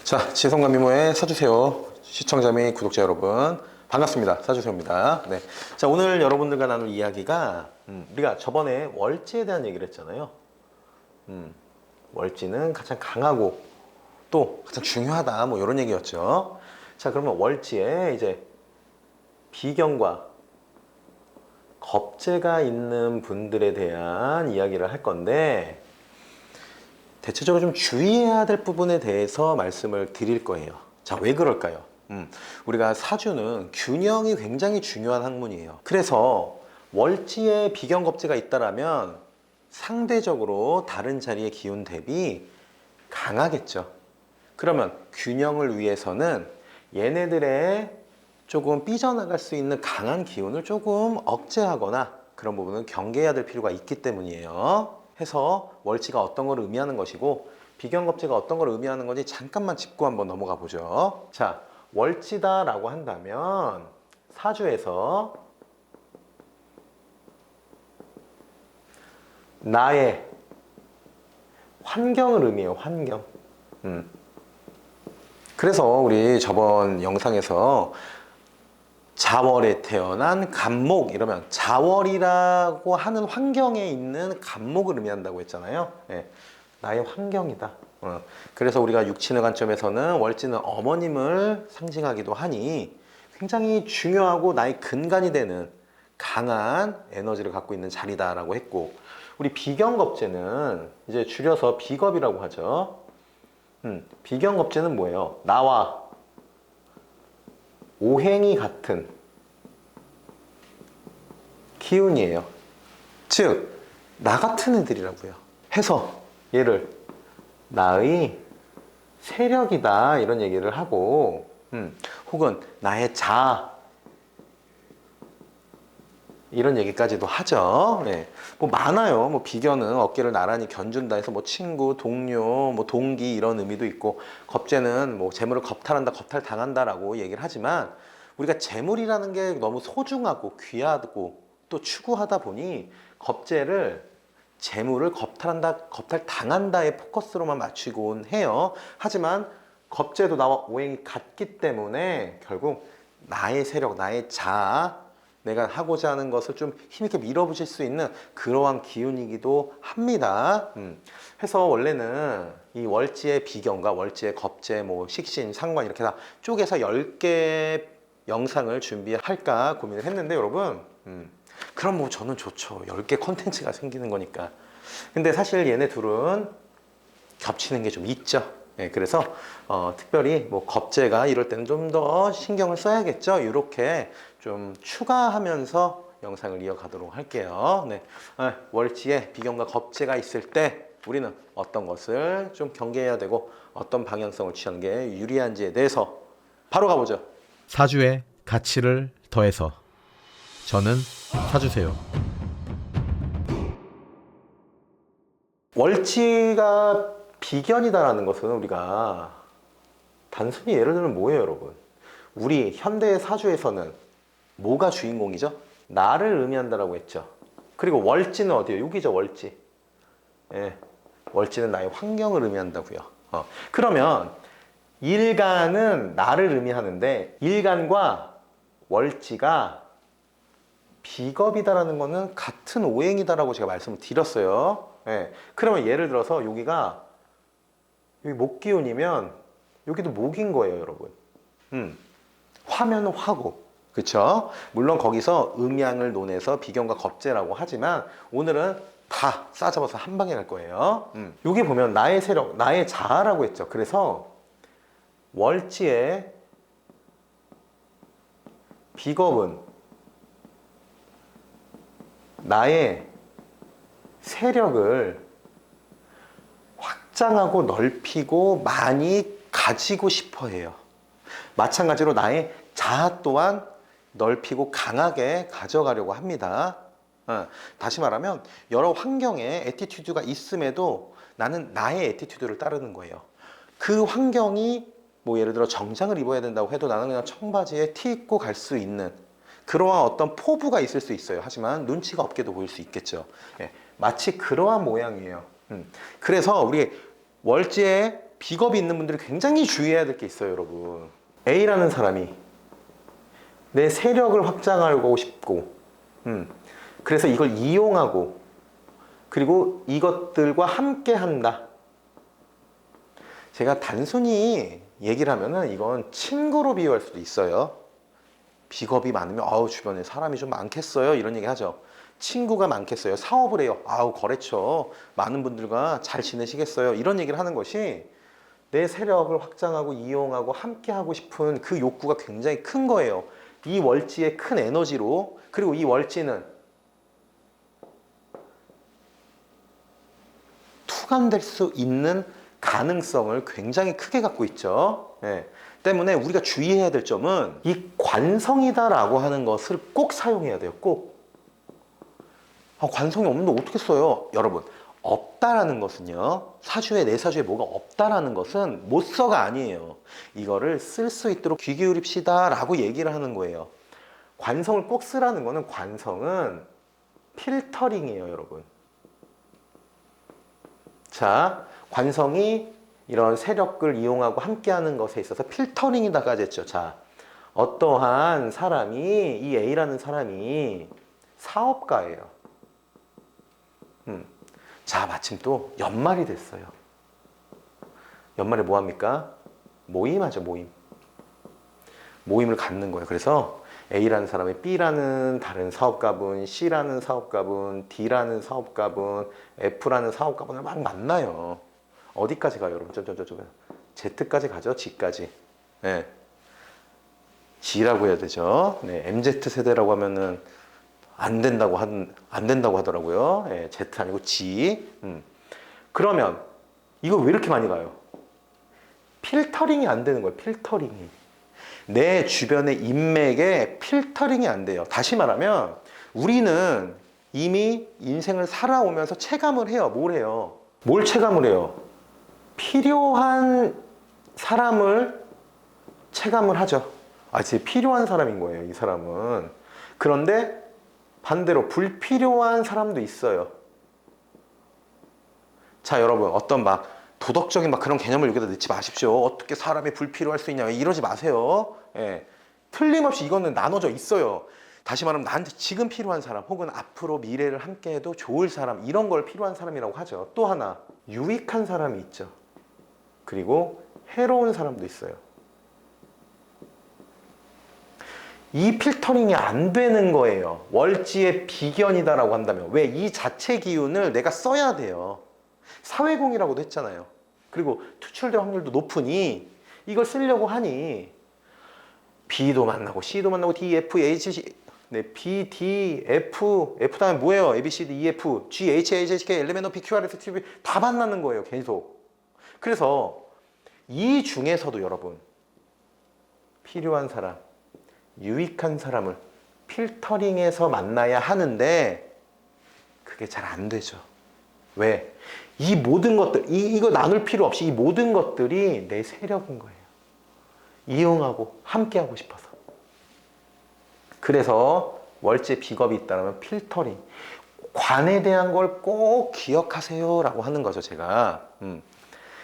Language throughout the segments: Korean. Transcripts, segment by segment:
자, 지성과 미모의 사주세요 시청자 및 구독자 여러분 반갑습니다. 사주세요입니다. 네. 자, 오늘 여러분들과 나눌 이야기가 우리가 저번에 월지에 대한 얘기를 했잖아요. 월지는 가장 강하고 또 가장 중요하다 뭐 이런 얘기였죠. 자, 그러면 월지에 이제 비경과 겁재가 있는 분들에 대한 이야기를 할 건데, 대체적으로 좀 주의해야 될 부분에 대해서 말씀을 드릴 거예요. 자, 왜 그럴까요? 우리가 사주는 균형이 굉장히 중요한 학문이에요. 그래서 월지에 비경겁재가 있다라면 상대적으로 다른 자리의 기운 대비 강하겠죠. 그러면 균형을 위해서는 얘네들의 조금 삐져나갈 수 있는 강한 기운을 조금 억제하거나 그런 부분은 경계해야 될 필요가 있기 때문이에요. 해서 월지가 어떤 걸 의미하는 것이고 비경겁재가 어떤 걸 의미하는 건지 잠깐만 짚고 한번 넘어가 보죠. 자, 월지다라고 한다면 사주에서 나의 환경을 의미해요. 환경. 그래서 우리 저번 영상에서 자월에 태어난 간목 이러면 자월이라고 하는 환경에 있는 간목을 의미한다고 했잖아요. 네, 나의 환경이다. 그래서 우리가 육친의 관점에서는 월지는 어머님을 상징하기도 하니 굉장히 중요하고 나의 근간이 되는 강한 에너지를 갖고 있는 자리다라고 했고, 우리 비경겁재는 이제 줄여서 비겁이라고 하죠. 비경겁재는 뭐예요? 나와 오행이 같은 기운이에요. 즉, 나 같은 애들이라고요. 해서 얘를 나의 세력이다 이런 얘기를 하고, 혹은 나의 자아 이런 얘기까지도 하죠. 네. 뭐 많아요. 뭐 비견은 어깨를 나란히 견준다 해서 뭐 친구, 동료, 뭐 동기 이런 의미도 있고, 겁재는 뭐 재물을 겁탈한다, 겁탈당한다라고 얘기를 하지만, 우리가 재물이라는 게 너무 소중하고 귀하고 또 추구하다 보니 겁재를 재물을 겁탈한다, 겁탈당한다의 포커스로만 맞추곤 해요. 하지만 겁재도 나와 오행이 같기 때문에 결국 나의 세력, 나의 자아, 내가 하고자 하는 것을 좀 힘있게 밀어붙일 수 있는 그러한 기운이기도 합니다. 해서 원래는 이 월지의 비경과 월지의 겁재, 뭐 식신, 상관 이렇게 다 쪼개서 10개 영상을 준비할까 고민을 했는데, 여러분 그럼 뭐 저는 좋죠. 10개 컨텐츠가 생기는 거니까. 근데 사실 얘네 둘은 겹치는 게 좀 있죠. 네, 그래서 특별히 뭐 겁재가 이럴 때는 좀 더 신경을 써야겠죠. 이렇게 좀 추가하면서 영상을 이어가도록 할게요. 네, 월지에 비경과 겁재가 있을 때 우리는 어떤 것을 좀 경계해야 되고 어떤 방향성을 취하는 게 유리한지에 대해서 바로 가보죠. 사주의 가치를 더해서 저는 사주세요. 월지가 비견이다라는 것은 우리가 단순히 예를 들면 뭐예요, 여러분? 우리 현대의 사주에서는 뭐가 주인공이죠? 나를 의미한다라고 했죠. 그리고 월지는 어디예요? 여기죠, 월지. 예, 월지는 나의 환경을 의미한다고요. 그러면 일간은 나를 의미하는데 일간과 월지가 비겁이다라는 거는 같은 오행이다라고 제가 말씀을 드렸어요. 예, 그러면 예를 들어서 여기가 여기 목기운이면 여기도 목인 거예요, 여러분. 화면은 화고, 그쵸? 물론 거기서 음양을 논해서 비경과 겁재라고 하지만 오늘은 다 싸잡아서 한 방에 갈 거예요. 여기 보면 나의 세력, 나의 자아라고 했죠. 그래서 월지의 비겁은 나의 세력을 확장하고 넓히고 많이 가지고 싶어 해요. 마찬가지로 나의 자아 또한 넓히고 강하게 가져가려고 합니다. 다시 말하면 여러 환경에 애티튜드가 있음에도 나는 나의 애티튜드를 따르는 거예요. 그 환경이 뭐 예를 들어 정장을 입어야 된다고 해도 나는 그냥 청바지에 티 입고 갈 수 있는 그러한 어떤 포부가 있을 수 있어요. 하지만 눈치가 없게도 보일 수 있겠죠. 예, 마치 그러한 모양이에요. 그래서 우리 월지의 비겁이 있는 분들이 굉장히 주의해야 될 게 있어요, 여러분. A라는 사람이 내 세력을 확장하고 싶고, 그래서 이걸 이용하고, 그리고 이것들과 함께 한다. 제가 단순히 얘기를 하면은 이건 친구로 비유할 수도 있어요. 비겁이 많으면 주변에 사람이 좀 많겠어요, 이런 얘기 하죠. 친구가 많겠어요. 사업을 해요. 거래처 많은 분들과 잘 지내시겠어요, 이런 얘기를 하는 것이 내 세력을 확장하고 이용하고 함께 하고 싶은 그 욕구가 굉장히 큰 거예요. 이 월지의 큰 에너지로. 그리고 이 월지는 투간될 수 있는 가능성을 굉장히 크게 갖고 있죠. 때문에 우리가 주의해야 될 점은 이 관성이다라고 하는 것을 꼭 사용해야 돼요. 꼭. 관성이 없는데 어떻게 써요? 여러분, 없다라는 것은요, 사주에, 내 사주에 뭐가 없다라는 것은 못 써가 아니에요. 이거를 쓸 수 있도록 귀 기울입시다 라고 얘기를 하는 거예요. 관성을 꼭 쓰라는 거는, 관성은 필터링이에요, 여러분. 자, 관성이 이런 세력을 이용하고 함께하는 것에 있어서 필터링이다까지 했죠. 자, 어떠한 사람이, 이 A라는 사람이 사업가예요. 자, 마침 또 연말이 됐어요. 연말에 뭐 합니까? 모임하죠, 모임. 모임을 갖는 거예요. 그래서 A라는 사람이 B라는 다른 사업가분, C라는 사업가분, D라는 사업가분, F라는 사업가분을 막 만나요. 어디까지 가요, 여러분? Z까지 가죠, G까지. 네. G라고 해야 되죠. 네, MZ 세대라고 하면은 안 된다고 하더라고요. 예, Z 아니고 G. 그러면 이거 왜 이렇게 많이 가요? 필터링이 안 되는 거예요. 필터링이. 내 주변의 인맥에 필터링이 안 돼요. 다시 말하면 우리는 이미 인생을 살아오면서 체감을 해요. 뭘 해요? 뭘 체감을 해요? 필요한 사람을 체감을 하죠. 진짜 필요한 사람인 거예요, 이 사람은. 그런데 반대로 불필요한 사람도 있어요. 자, 여러분, 어떤 도덕적인 그런 개념을 여기다 넣지 마십시오. 어떻게 사람이 불필요할 수 있냐, 이러지 마세요. 예. 틀림없이 이거는 나눠져 있어요. 다시 말하면 나한테 지금 필요한 사람, 혹은 앞으로 미래를 함께해도 좋을 사람, 이런 걸 필요한 사람이라고 하죠. 또 하나, 유익한 사람이 있죠. 그리고 해로운 사람도 있어요. 이 필터링이 안 되는 거예요. 월지의 비견이다라고 한다면. 왜? 이 자체 기운을 내가 써야 돼요. 사회공이라고도 했잖아요. 그리고 투출될 확률도 높으니 이걸 쓰려고 하니 B도 만나고 C도 만나고 D, F, H, C, B, D, F, F 다음에 뭐예요? A, B, C, D, E, F, G, H, I, J, K, L, M, N, O, P, Q, R, S, T, V 다 만나는 거예요. 계속. 그래서 이 중에서도 여러분, 필요한 사람, 유익한 사람을 필터링해서 만나야 하는데 그게 잘 안 되죠. 왜? 이 모든 것들, 이거 나눌 필요 없이 이 모든 것들이 내 세력인 거예요. 이용하고 함께하고 싶어서. 그래서 월지에 비겁이 있다면 필터링, 관에 대한 걸 꼭 기억하세요 라고 하는 거죠, 제가.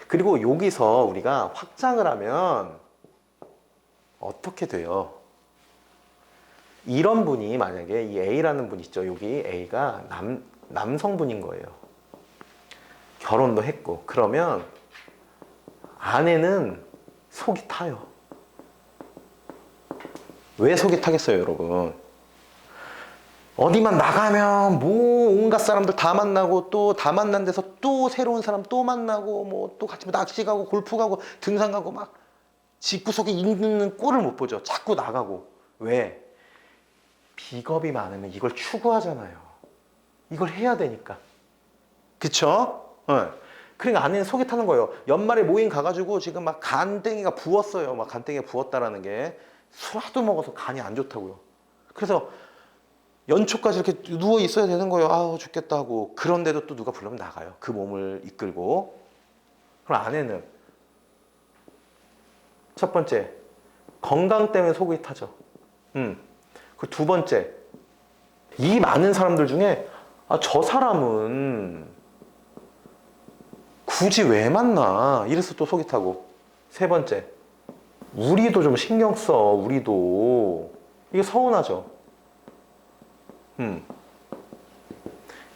그리고 여기서 우리가 확장을 하면 어떻게 돼요? 이런 분이 만약에 이 A라는 분 있죠. 여기 A가 남성분인 거예요. 결혼도 했고. 그러면 아내는 속이 타요. 왜 속이 타겠어요, 여러분? 어디만 나가면 뭐 온갖 사람들 다 만나고, 또 다 만난 데서 또 새로운 사람 또 만나고, 뭐 또 같이 낚시 가고 골프 가고 등산 가고, 막 집구석에 있는 꼴을 못 보죠. 자꾸 나가고. 왜? 비겁이 많으면 이걸 추구하잖아요. 이걸 해야 되니까. 그쵸? 그러니까 아내는 속이 타는 거예요. 연말에 모임 가가지고 지금 막 간땡이가 부었어요. 막 간땡이가 부었다라는 게 술 하도 먹어서 간이 안 좋다고요. 그래서 연초까지 이렇게 누워 있어야 되는 거예요. 아우 죽겠다 하고. 그런데도 또 누가 부르면 나가요. 그 몸을 이끌고. 그럼 아내는 첫 번째, 건강 때문에 속이 타죠. 그 두 번째, 이 많은 사람들 중에 저 사람은 굳이 왜 만나? 이래서 또 속이 타고. 세 번째, 우리도 좀 신경 써. 우리도. 이게 서운하죠.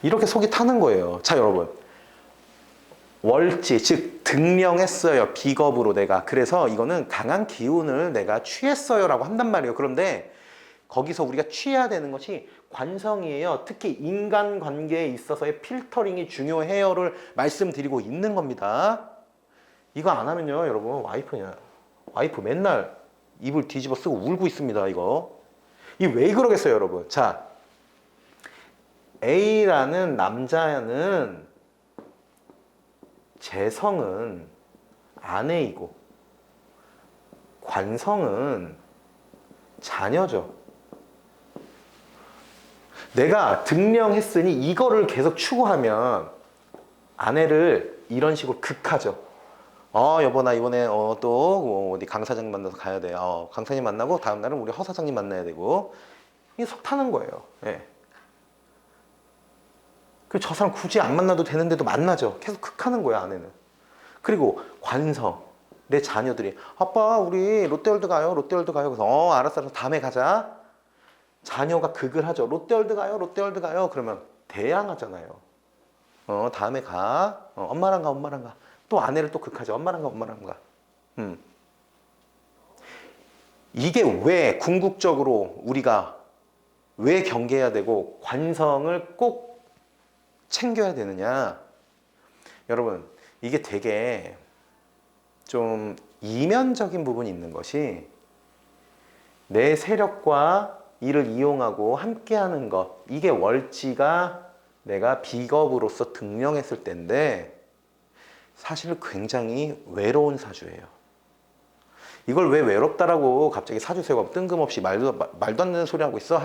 이렇게 속이 타는 거예요. 자, 여러분. 월지, 즉 등령했어요. 비겁으로 내가. 그래서 이거는 강한 기운을 내가 취했어요 라고 한단 말이에요. 그런데 거기서 우리가 취해야 되는 것이 관성이에요. 특히 인간관계에 있어서의 필터링이 중요해요를 말씀드리고 있는 겁니다. 이거 안 하면요, 여러분, 와이프 맨날 입을 뒤집어 쓰고 울고 있습니다. 이거. 이 왜 그러겠어요, 여러분? 자, A라는 남자는 재성은 아내이고 관성은 자녀죠. 내가 등령했으니 이거를 계속 추구하면 아내를 이런 식으로 극하죠. 여보 나 이번에 또 어디 강 사장 만나서 가야 돼. 강 사장님 만나고 다음 날은 우리 허 사장님 만나야 되고. 이게 속 타는 거예요. 예. 저 사람 굳이 안 만나도 되는데도 만나죠. 계속 극하는 거야, 아내는. 그리고 관성. 내 자녀들이 아빠 우리 롯데월드 가요. 롯데월드 가요. 그래서 알았어. 다음에 가자. 자녀가 극을 하죠. 롯데월드 가요. 롯데월드 가요. 그러면 대항하잖아요. 다음에 가. 엄마랑 가. 엄마랑 가. 또 아내를 또 극하죠. 엄마랑 가. 엄마랑 가. 이게 왜 궁극적으로 우리가 왜 경계해야 되고 관성을 꼭 챙겨야 되느냐. 여러분, 이게 되게 좀 이면적인 부분이 있는 것이 내 세력과 이를 이용하고 함께하는 것, 이게 월지가 내가 비겁으로서 등령했을 때인데 사실 굉장히 외로운 사주예요. 이걸 왜 외롭다라고 갑자기 사주 세우고 뜬금없이 말도 안 되는 소리 하고 있어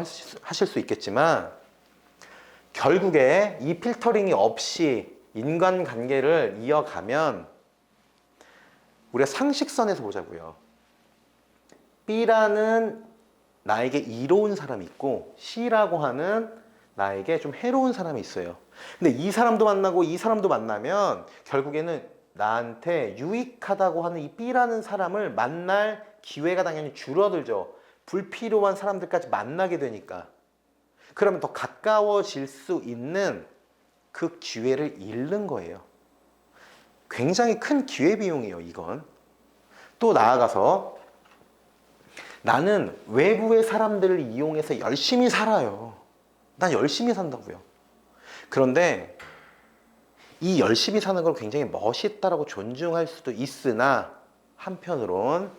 하실 수 있겠지만 결국에 이 필터링이 없이 인간관계를 이어가면 우리가 상식선에서 보자고요. B라는 나에게 이로운 사람이 있고 C라고 하는 나에게 좀 해로운 사람이 있어요. 근데 이 사람도 만나고 이 사람도 만나면 결국에는 나한테 유익하다고 하는 이 B라는 사람을 만날 기회가 당연히 줄어들죠. 불필요한 사람들까지 만나게 되니까. 그러면 더 가까워질 수 있는 그 기회를 잃는 거예요. 굉장히 큰 기회비용이에요, 이건. 또 나아가서 나는 외부의 사람들을 이용해서 열심히 살아요. 난 열심히 산다고요. 그런데 이 열심히 사는 걸 굉장히 멋있다라고 존중할 수도 있으나 한편으론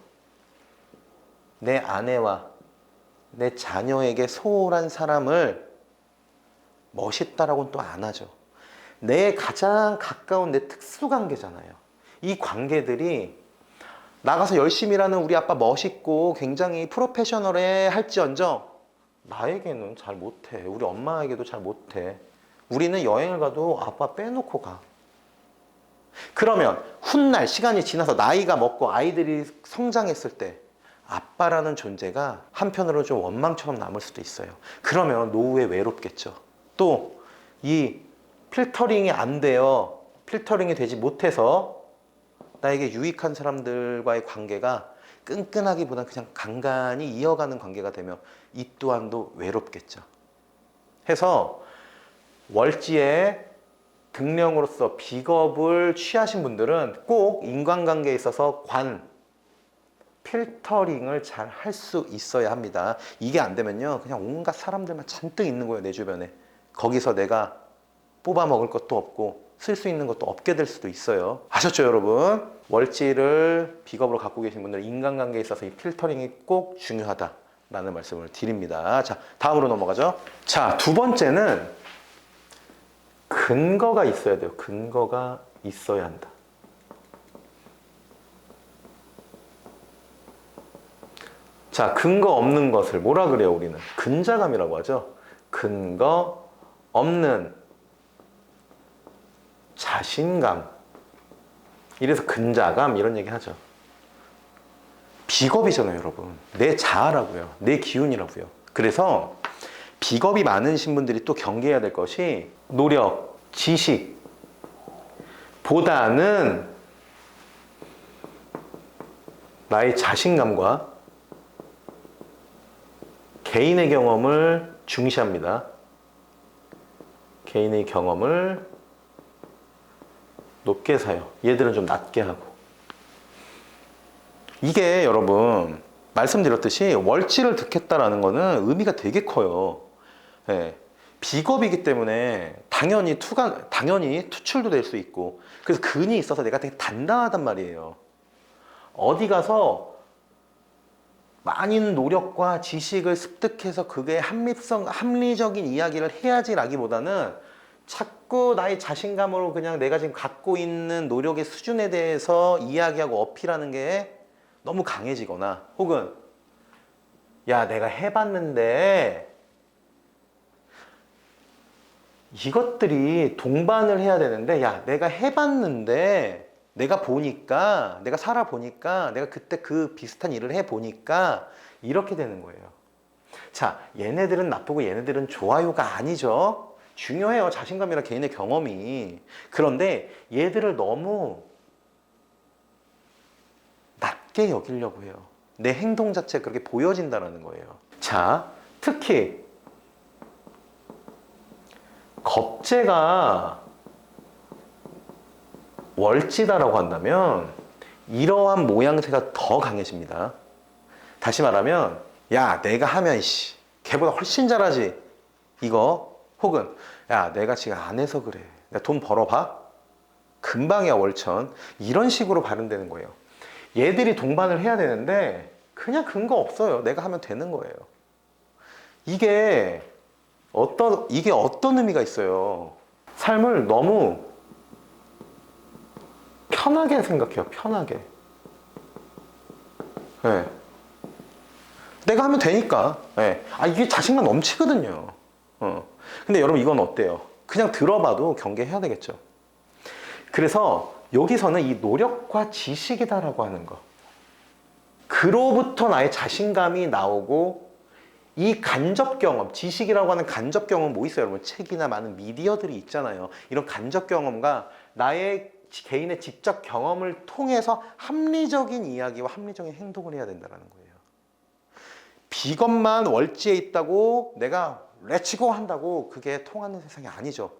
내 아내와 내 자녀에게 소홀한 사람을 멋있다라고는 또 안 하죠. 내 가장 가까운 내 특수관계잖아요. 이 관계들이 나가서 열심히 일하는 우리 아빠 멋있고 굉장히 프로페셔널해 할지언정 나에게는 잘 못해. 우리 엄마에게도 잘 못해. 우리는 여행을 가도 아빠 빼놓고 가. 그러면 훗날 시간이 지나서 나이가 먹고 아이들이 성장했을 때 아빠라는 존재가 한편으로 좀 원망처럼 남을 수도 있어요. 그러면 노후에 외롭겠죠. 또 이 필터링이 안 돼요. 필터링이 되지 못해서 나에게 유익한 사람들과의 관계가 끈끈하기보다는 그냥 간간히 이어가는 관계가 되면 이 또한도 외롭겠죠. 해서 월지에 등령으로서 비겁을 취하신 분들은 꼭 인간관계에 있어서 필터링을 잘 할 수 있어야 합니다. 이게 안 되면요, 그냥 온갖 사람들만 잔뜩 있는 거예요, 내 주변에. 거기서 내가 뽑아 먹을 것도 없고 쓸 수 있는 것도 없게 될 수도 있어요. 아셨죠, 여러분? 월지를 비겁으로 갖고 계신 분들 인간관계에 있어서 이 필터링이 꼭 중요하다라는 말씀을 드립니다. 자, 다음으로 넘어가죠. 자, 두 번째는 근거가 있어야 돼요. 근거가 있어야 한다. 자, 근거 없는 것을 뭐라 그래요, 우리는? 근자감이라고 하죠. 근거 없는 자신감. 이래서 근자감 이런 얘기 하죠. 비겁이잖아요, 여러분. 내 자아라고요. 내 기운이라고요. 그래서 비겁이 많으신 분들이 또 경계해야 될 것이 노력, 지식, 보다는 나의 자신감과 개인의 경험을 중시합니다. 개인의 경험을 높게 사요. 얘들은 좀 낮게 하고. 이게 여러분 말씀드렸듯이 월지를 득했다라는 거는 의미가 되게 커요. 예. 비겁이기 때문에 당연히 투출도 될 수 있고, 그래서 근이 있어서 내가 되게 단단하단 말이에요. 어디 가서 많은 노력과 지식을 습득해서 그게 합리적인 이야기를 해야지라기보다는 자꾸 나의 자신감으로 그냥 내가 지금 갖고 있는 노력의 수준에 대해서 이야기하고 어필하는 게 너무 강해지거나, 혹은 야, 내가 해봤는데, 이것들이 동반을 해야 되는데, 야, 내가 해봤는데, 내가 보니까, 내가 살아보니까, 내가 그때 그 비슷한 일을 해보니까, 이렇게 되는 거예요. 자, 얘네들은 나쁘고 얘네들은 좋아요가 아니죠. 중요해요. 자신감이랑 개인의 경험이. 그런데 얘들을 너무 낮게 여기려고 해요. 내 행동 자체가 그렇게 보여진다는 거예요. 자, 특히 겁재가 월지다라고 한다면 이러한 모양새가 더 강해집니다. 다시 말하면, 야, 내가 하면 걔보다 훨씬 잘하지, 이거. 혹은 야, 내가 지금 안 해서 그래, 내가 돈 벌어봐, 금방이야 월천, 이런 식으로 발음되는 거예요. 얘들이 동반을 해야 되는데 그냥 근거 없어요. 내가 하면 되는 거예요. 이게 어떤 의미가 있어요. 삶을 너무 편하게 생각해요. 편하게. 네. 내가 하면 되니까. 네. 이게 자신감 넘치거든요. 근데 여러분, 이건 어때요? 그냥 들어봐도 경계해야 되겠죠. 그래서 여기서는 이 노력과 지식이다라고 하는 거, 그로부터 나의 자신감이 나오고, 이 간접 경험, 지식이라고 하는 간접 경험 뭐 있어요, 여러분? 책이나 많은 미디어들이 있잖아요. 이런 간접 경험과 나의 개인의 직접 경험을 통해서 합리적인 이야기와 합리적인 행동을 해야 된다는 거예요. 비겁만 월지에 있다고 내가 렛츠고 한다고 그게 통하는 세상이 아니죠.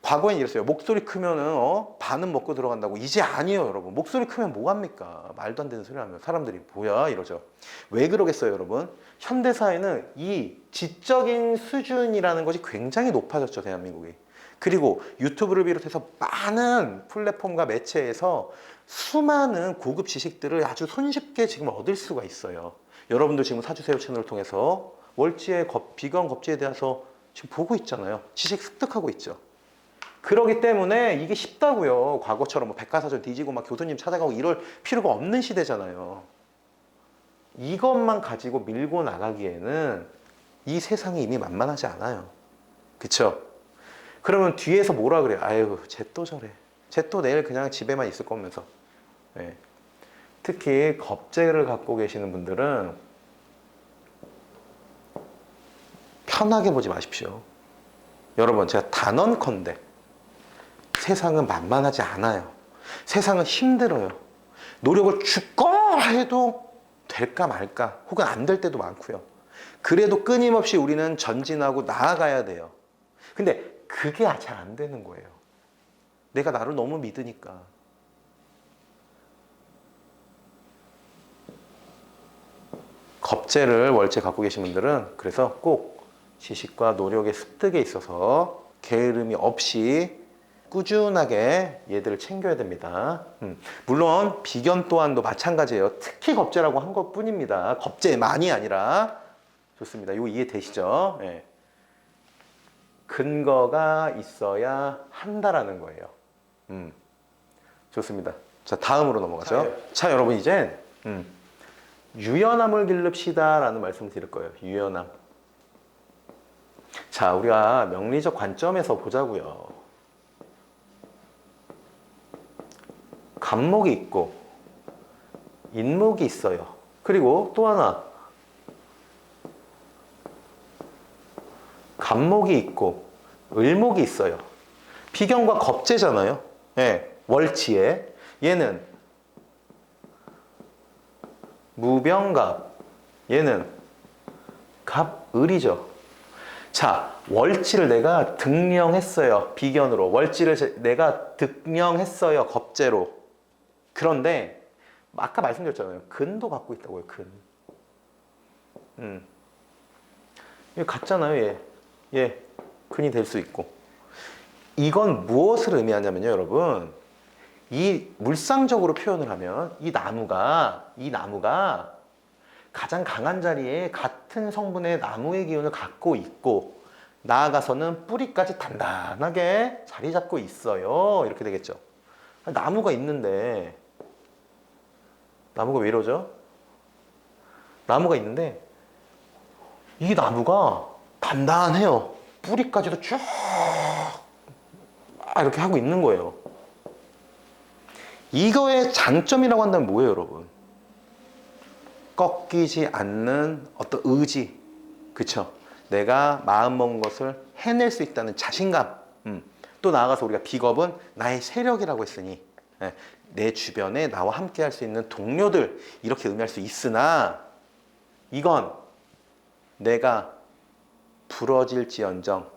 과거엔 이랬어요. 목소리 크면은 반은 먹고 들어간다고. 이제 아니에요, 여러분. 목소리 크면 뭐합니까? 말도 안 되는 소리 하면 사람들이 뭐야 이러죠. 왜 그러겠어요, 여러분? 현대사회는 이 지적인 수준이라는 것이 굉장히 높아졌죠, 대한민국이. 그리고 유튜브를 비롯해서 많은 플랫폼과 매체에서 수많은 고급 지식들을 아주 손쉽게 지금 얻을 수가 있어요. 여러분도 지금 사주세요 채널을 통해서 월지의 비건 겁지에 대해서 지금 보고 있잖아요. 지식 습득하고 있죠. 그러기 때문에 이게 쉽다고요. 과거처럼 뭐 백과사전 뒤지고 막 교수님 찾아가고 이럴 필요가 없는 시대잖아요. 이것만 가지고 밀고 나가기에는 이 세상이 이미 만만하지 않아요. 그쵸? 그러면 뒤에서 뭐라 그래요? 아유, 쟤 또 저래. 쟤 또 내일 그냥 집에만 있을 거면서. 네. 특히 겁재를 갖고 계시는 분들은 편하게 보지 마십시오. 여러분, 제가 단언컨대 세상은 만만하지 않아요. 세상은 힘들어요. 노력을 죽거나 해도 될까 말까, 혹은 안 될 때도 많고요. 그래도 끊임없이 우리는 전진하고 나아가야 돼요. 근데 그게 잘 안 되는 거예요. 내가 나를 너무 믿으니까. 겁재를 월지에 갖고 계신 분들은 그래서 꼭 지식과 노력의 습득에 있어서 게으름이 없이 꾸준하게 얘들을 챙겨야 됩니다. 물론 비견 또한도 마찬가지예요. 특히 겁재라고 한 것뿐입니다. 겁재만이 아니라. 좋습니다. 이거 이해되시죠? 네. 근거가 있어야 한다라는 거예요. 좋습니다. 자, 다음으로 넘어가죠. 자, 여러분, 이제 유연함을 기릅시다라는 말씀을 드릴 거예요. 유연함. 자, 우리가 명리적 관점에서 보자고요. 간목이 있고 인목이 있어요. 그리고 또 하나, 간목이 있고 을목이 있어요. 비견과 겁재잖아요. 네. 월지에. 얘는 무병갑. 얘는 갑을이죠. 자, 월지를 내가 득령했어요. 비견으로. 월지를 내가 득령했어요. 겁재로. 그런데 아까 말씀드렸잖아요. 근도 갖고 있다고요. 근. 이거 같잖아요. 얘 근이 될 수 있고. 이건 무엇을 의미하냐면요, 여러분. 이 물상적으로 표현을 하면 이 나무가 가장 강한 자리에 같은 성분의 나무의 기운을 갖고 있고, 나아가서는 뿌리까지 단단하게 자리 잡고 있어요. 이렇게 되겠죠. 나무가 있는데, 나무가 왜 이러죠? 나무가 있는데 이 나무가 단단해요. 뿌리까지도 쭉 이렇게 하고 있는 거예요. 이거의 장점이라고 한다면 뭐예요, 여러분? 꺾이지 않는 어떤 의지. 그쵸? 내가 마음먹은 것을 해낼 수 있다는 자신감. 또 나아가서 우리가 비겁은 나의 세력이라고 했으니, 내 주변에 나와 함께 할 수 있는 동료들, 이렇게 의미할 수 있으나, 이건 내가 부러질지언정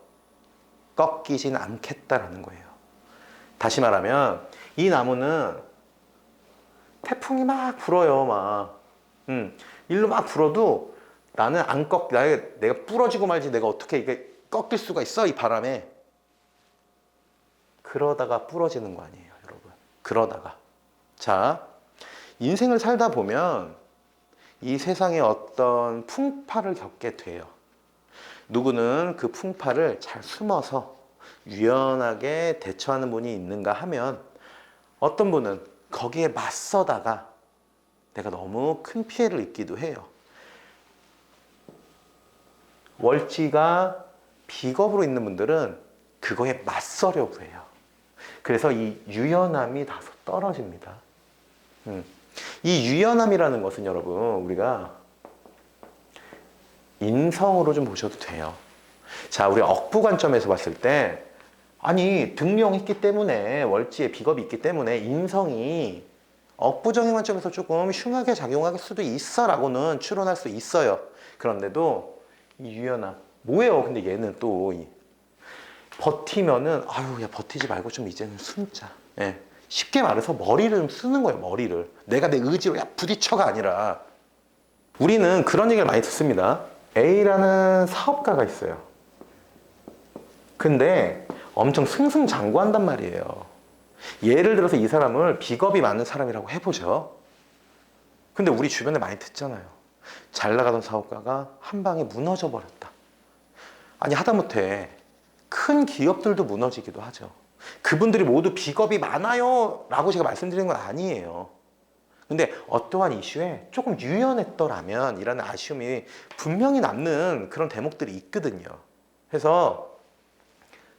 꺾이진 않겠다라는 거예요. 다시 말하면 이 나무는 태풍이 막 불어요. 막 일로 막 불어도 나는 안 내가 부러지고 말지 내가 어떻게 이게 꺾일 수가 있어, 이 바람에. 그러다가 부러지는 거 아니에요, 여러분. 그러다가. 자, 인생을 살다 보면 이 세상에 어떤 풍파를 겪게 돼요. 누구는 그 풍파를 잘 숨어서 유연하게 대처하는 분이 있는가 하면, 어떤 분은 거기에 맞서다가 내가 너무 큰 피해를 입기도 해요. 월지가 비겁으로 있는 분들은 그거에 맞서려고 해요. 그래서 이 유연함이 다소 떨어집니다. 이 유연함이라는 것은 여러분, 우리가 인성으로 좀 보셔도 돼요. 자, 우리 억부 관점에서 봤을 때, 아니, 등령했기 때문에, 월지에 비겁이 있기 때문에 인성이 억부적인 관점에서 조금 흉하게 작용할 수도 있어 라고는 추론할 수 있어요. 그런데도 이 유연함, 뭐예요? 근데 얘는 또 버티면은, 아유, 야, 버티지 말고 좀 이제는 숨자. 예. 쉽게 말해서 머리를 좀 쓰는 거예요, 머리를. 내가 내 의지로 야 부딪혀가 아니라. 우리는 그런 얘기를 많이 듣습니다. A라는 사업가가 있어요. 근데 엄청 승승장구한단 말이에요. 예를 들어서 이 사람을 비겁이 많은 사람이라고 해보죠. 근데 우리 주변에 많이 듣잖아요. 잘 나가던 사업가가 한 방에 무너져 버렸다. 아니, 하다못해 큰 기업들도 무너지기도 하죠. 그분들이 모두 비겁이 많아요 라고 제가 말씀드리는 건 아니에요. 근데 어떠한 이슈에 조금 유연했더라면 이라는 아쉬움이 분명히 남는 그런 대목들이 있거든요. 그래서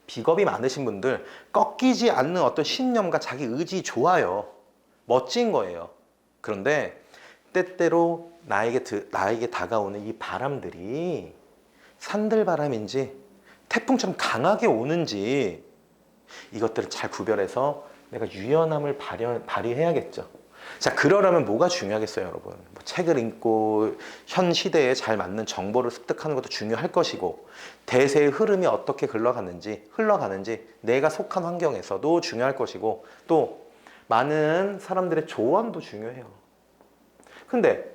비겁이 많으신 분들, 꺾이지 않는 어떤 신념과 자기 의지 좋아요. 멋진 거예요. 그런데 때때로 나에게 다가오는 이 바람들이 산들바람인지 태풍처럼 강하게 오는지, 이것들을 잘 구별해서 내가 유연함을 발휘해야겠죠. 자, 그러려면 뭐가 중요하겠어요, 여러분? 뭐 책을 읽고 현 시대에 잘 맞는 정보를 습득하는 것도 중요할 것이고, 대세의 흐름이 어떻게 흘러가는지 내가 속한 환경에서도 중요할 것이고, 또 많은 사람들의 조언도 중요해요. 근데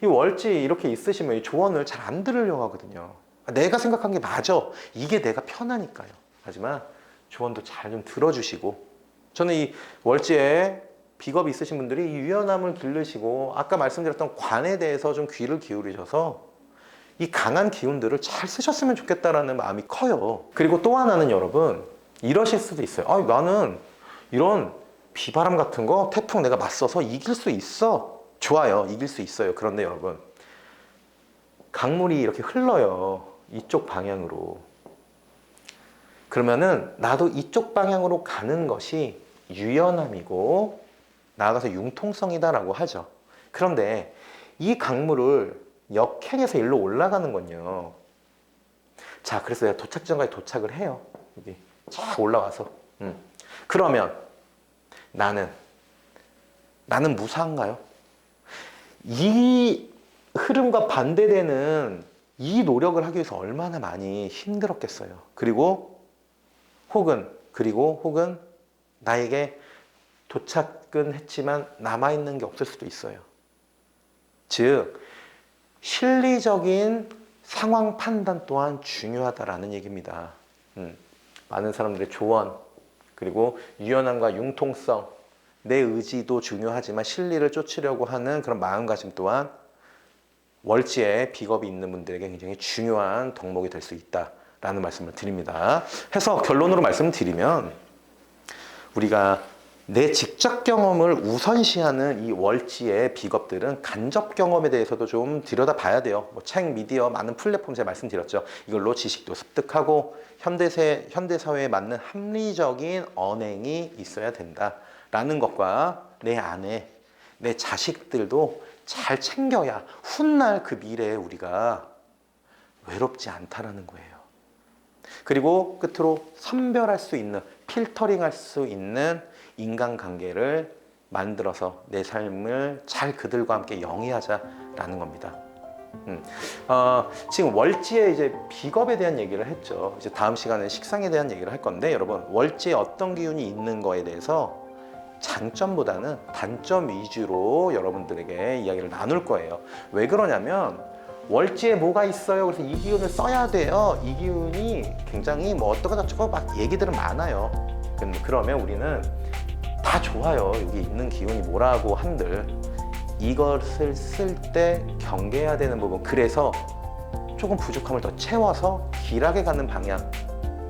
이 월지 이렇게 있으시면 이 조언을 잘 안 들으려고 하거든요. 내가 생각한 게 맞아. 이게 내가 편하니까요. 하지만 조언도 잘 좀 들어주시고, 저는 이 월지에 비겁이 있으신 분들이 이 유연함을 기르시고, 아까 말씀드렸던 관에 대해서 좀 귀를 기울이셔서 이 강한 기운들을 잘 쓰셨으면 좋겠다라는 마음이 커요. 그리고 또 하나는 여러분, 이러실 수도 있어요. 아, 나는 이런 비바람 같은 거, 태풍 내가 맞서서 이길 수 있어. 좋아요. 이길 수 있어요. 그런데 여러분, 강물이 이렇게 흘러요. 이쪽 방향으로. 그러면은 나도 이쪽 방향으로 가는 것이 유연함이고 나아가서 융통성이다라고 하죠. 그런데 이 강물을 역행해서 일로 올라가는 건요. 자, 그래서 내가 도착지점까지 도착을 해요. 여기 쫙 올라와서. 그러면 나는 무사한가요? 이 흐름과 반대되는 이 노력을 하기 위해서 얼마나 많이 힘들었겠어요. 그리고 혹은 나에게 도착은 했지만 남아있는 게 없을 수도 있어요. 즉 실리적인 상황 판단 또한 중요하다라는 얘기입니다. 많은 사람들의 조언, 그리고 유연함과 융통성, 내 의지도 중요하지만 실리를 쫓으려고 하는 그런 마음가짐 또한 월지에 비겁이 있는 분들에게 굉장히 중요한 덕목이 될 수 있다라는 말씀을 드립니다. 해서 결론으로 말씀드리면 우리가 내 직접 경험을 우선시하는 이 월지의 비겁들은 간접 경험에 대해서도 좀 들여다봐야 돼요. 뭐 책, 미디어, 많은 플랫폼 제가 말씀드렸죠. 이걸로 지식도 습득하고 현대사회에 맞는 합리적인 언행이 있어야 된다라는 것과 내 아내, 내 자식들도 잘 챙겨야 훗날 그 미래에 우리가 외롭지 않다라는 거예요. 그리고 끝으로 선별할 수 있는, 필터링할 수 있는 인간관계를 만들어서 내 삶을 잘 그들과 함께 영위하자라는 겁니다. 지금 월지의 이제 비겁에 대한 얘기를 했죠. 이제 다음 시간에 식상에 대한 얘기를 할 건데, 여러분 월지에 어떤 기운이 있는 거에 대해서 장점보다는 단점 위주로 여러분들에게 이야기를 나눌 거예요. 왜 그러냐면 월지에 뭐가 있어요, 그래서 이 기운을 써야 돼요, 이 기운이 굉장히 뭐 어쩌고 저쩌고 막 얘기들은 많아요. 그러면 우리는 다 좋아요, 여기 있는 기운이 뭐라고 한들 이것을 쓸 때 경계해야 되는 부분, 그래서 조금 부족함을 더 채워서 길하게 가는 방향,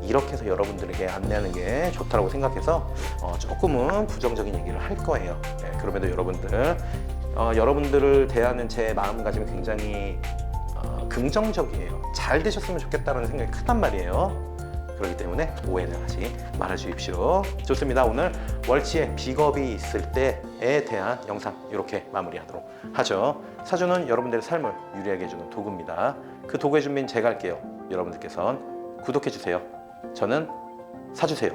이렇게 해서 여러분들에게 안내하는 게 좋다고 생각해서 조금은 부정적인 얘기를 할 거예요. 그럼에도 여러분들을 대하는 제 마음가짐이 굉장히 긍정적이에요. 잘 되셨으면 좋겠다는 생각이 크단 말이에요. 그렇기 때문에 오해는 하지 말아 주십시오. 좋습니다. 오늘 월지에 비겁이 있을 때에 대한 영상 이렇게 마무리하도록 하죠. 사주는 여러분들의 삶을 유리하게 해주는 도구입니다. 그 도구의 준비는 제가 할게요. 여러분들께서는 구독해 주세요. 저는 사주세요.